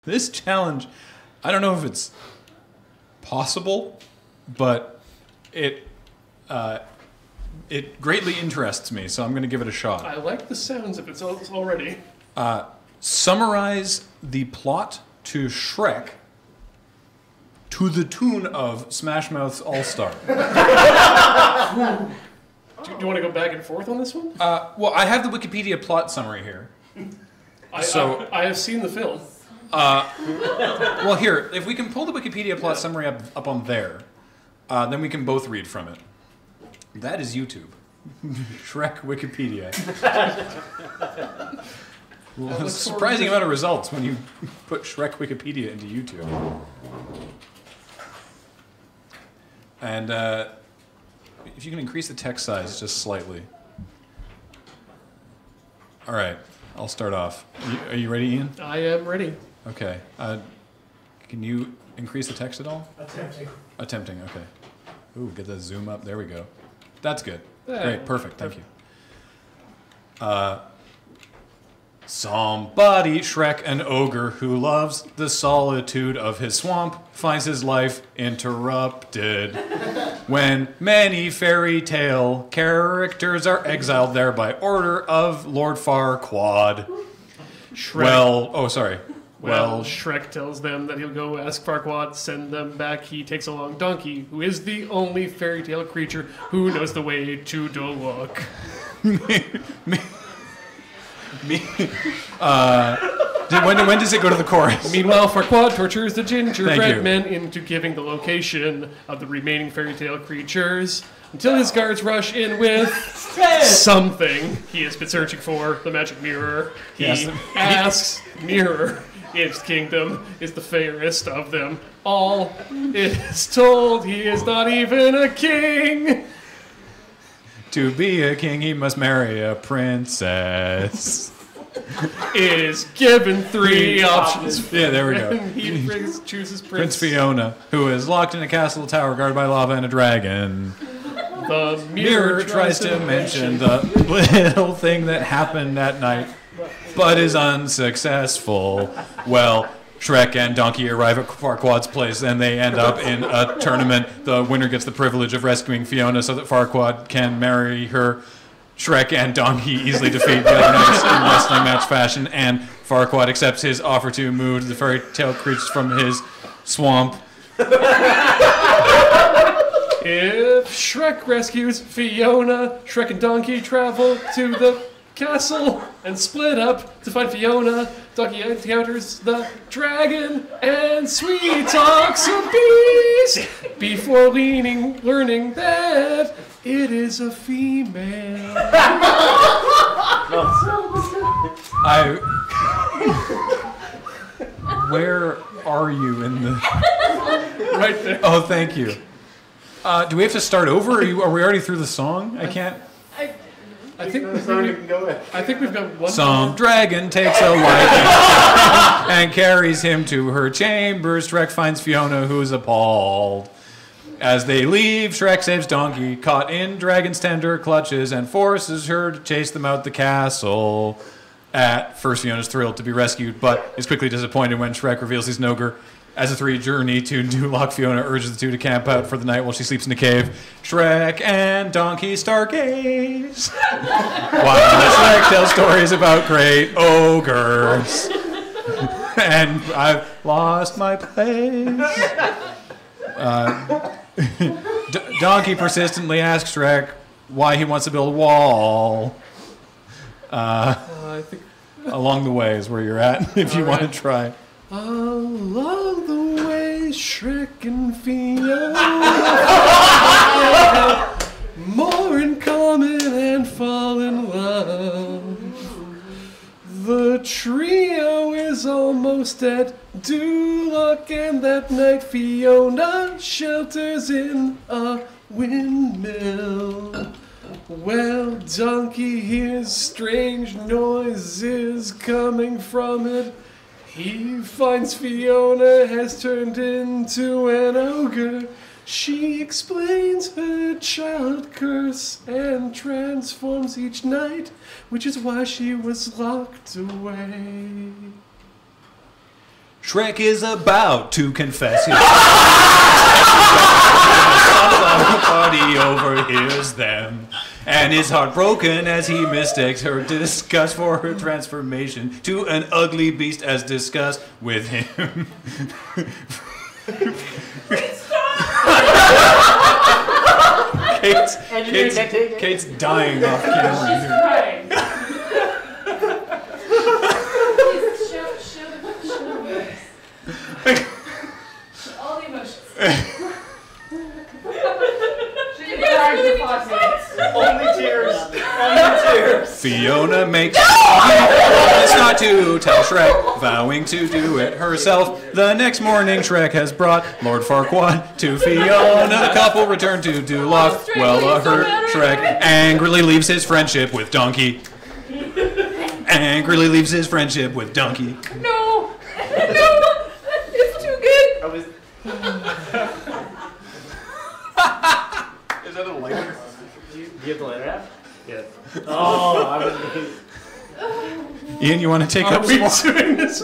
This challenge, I don't know if it's possible, but it greatly interests me, so I'm going to give it a shot. I like the sounds of it already. Summarize the plot to Shrek to the tune of Smash Mouth's All-Star. Do you want to go back and forth on this one? Well, I have the Wikipedia plot summary here. I have seen the film. Well, here, if we can pull the Wikipedia plot summary up on there, then we can both read from it. That is YouTube. Shrek Wikipedia. Well, a surprising amount of results when you put Shrek Wikipedia into YouTube. And if you can increase the text size just slightly. All right, I'll start off. Are you ready, Ian? I am ready. Okay. Can you increase the text at all? Attempting. Attempting, okay. Ooh, get the zoom up. There we go. That's good. Yeah. Great, perfect. Thank you. Somebody, Shrek, an ogre who loves the solitude of his swamp, finds his life interrupted when many fairy tale characters are exiled there by order of Lord Farquaad. Shrek. Well, Shrek tells them that he'll go ask Farquaad, send them back. He takes along Donkey, who is the only fairy tale creature who knows the way to Dolok. When does it go to the chorus? Meanwhile, Farquaad tortures the Thank gingerbread you. men into giving the location of the remaining fairy tale creatures until his guards rush in with something he has been searching for, the magic mirror. He Yes. asks Mirror if his kingdom is the fairest of them all. Is told he is not even a king. To be a king, he must marry a princess. Is given three options. Yeah, there we go. And he chooses Prince Fiona, who is locked in a castle tower guarded by lava and a dragon. The Mirror tries to mention the little thing that happened that night, but is unsuccessful. Well, Shrek and Donkey arrive at Farquaad's place, and they end up in a tournament. The winner gets the privilege of rescuing Fiona so that Farquaad can marry her. Shrek and Donkey easily defeat the other knights in wrestling match fashion, and Farquaad accepts his offer to move the fairy tale creatures from his swamp. If Shrek rescues Fiona, Shrek and Donkey travel to the castle and split up to find Fiona. Donkey encounters the dragon and sweet talks a beast before learning that it is a female. Where are you in the... Right there. Oh, thank you. Do we have to start over? Are we already through the song? I can't... I think we've got one. Some dragon takes a liking and carries him to her chambers. Shrek finds Fiona, who's appalled. As they leave, Shrek saves Donkey, caught in dragon's tender clutches, and forces her to chase them out the castle. At first, Fiona's thrilled to be rescued, but is quickly disappointed when Shrek reveals he's an ogre. As the three journey to Dolok, Fiona urges the two to camp out for the night while she sleeps in a cave. Shrek and Donkey stargaze while Shrek tells stories about great ogres. And I've lost my place. Donkey persistently asks Shrek why he wants to build a wall. I think Along the way is where you're at, if you want to try. along the way, Shrek and Fiona have more in common and fall in love. The trio is almost at Dolok, and that night Fiona shelters in a windmill. Well, Donkey hears strange noises coming from it. He finds Fiona has turned into an ogre. She explains her child curse and transforms each night, which is why she was locked away. Shrek is about to confess his the party overhears them and is heartbroken as he mistakes her disgust for her transformation to an ugly beast as discussed with him. Kate's dying off camera here. All the emotions. Only tears. Only tears. Fiona makes promise not to tell Shrek, vowing to do it herself. The next morning, Shrek has brought Lord Farquaad to Fiona. The couple return to Duloc. Well, hurt Shrek angrily leaves his friendship with Donkey. Angrily leaves his friendship with Donkey. No! No! It's too good! I was. Is that a lighter? Do you have the lighter app? Yeah. Oh, I was. Ian, you want to take Are up we some more? doing this?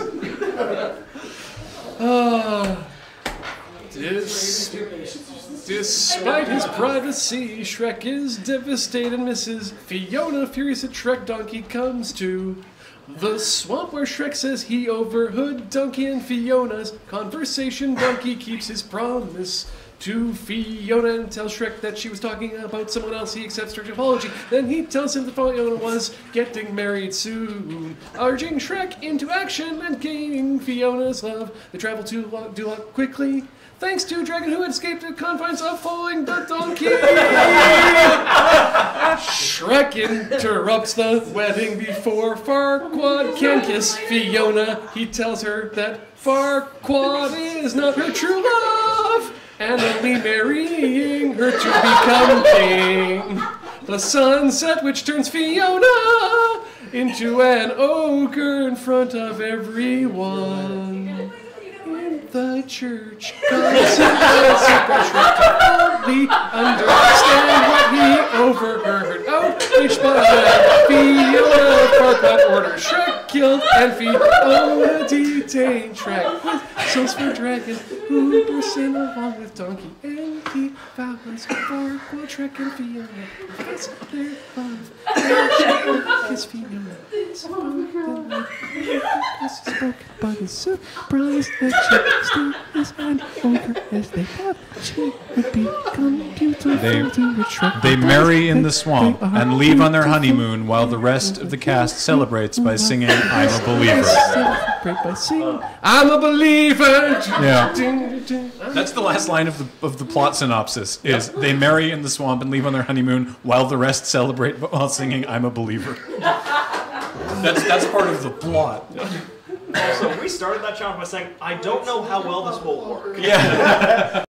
Despite his privacy, Shrek is devastated and misses Fiona. Furious at Shrek, Donkey comes to the swamp where Shrek says he overheard Donkey and Fiona's conversation. Donkey keeps his promise to Fiona and tells Shrek that she was talking about someone else. He accepts Shrek's apology. Then he tells him that Fiona was getting married soon, urging Shrek into action and gaining Fiona's love. They travel to Duloc quickly, thanks to a dragon who had escaped the confines of following the donkey. Shrek interrupts the wedding before Farquaad can kiss Fiona. He tells her that Farquaad is not her true love, and only marrying her to become king. The sunset which turns Fiona into an ogre in front of everyone. In the church, Shrek to fully understand what he overheard. Outraged by Fiona, Farquaad orders Shrek killed and Fiona detained. Shrek with souls for dragon, who bursts in along with Donkey, and he vows Farquaad, Shrek, and Fiona profess their love. Shrek kiss Fiona. Spoke by the surprise that she still his hand over as they thought she would become beautiful to a Shrek. They marry in the swamp and leave on their honeymoon while the rest of the cast celebrates by singing I'm a Believer. Celebrate by singing I'm a believer. Yeah. That's the last line of the plot synopsis is they marry in the swamp and leave on their honeymoon while the rest celebrate while singing I'm a Believer. That's part of the plot. Also, we started that challenge by saying, I don't know how well this will work. Yeah.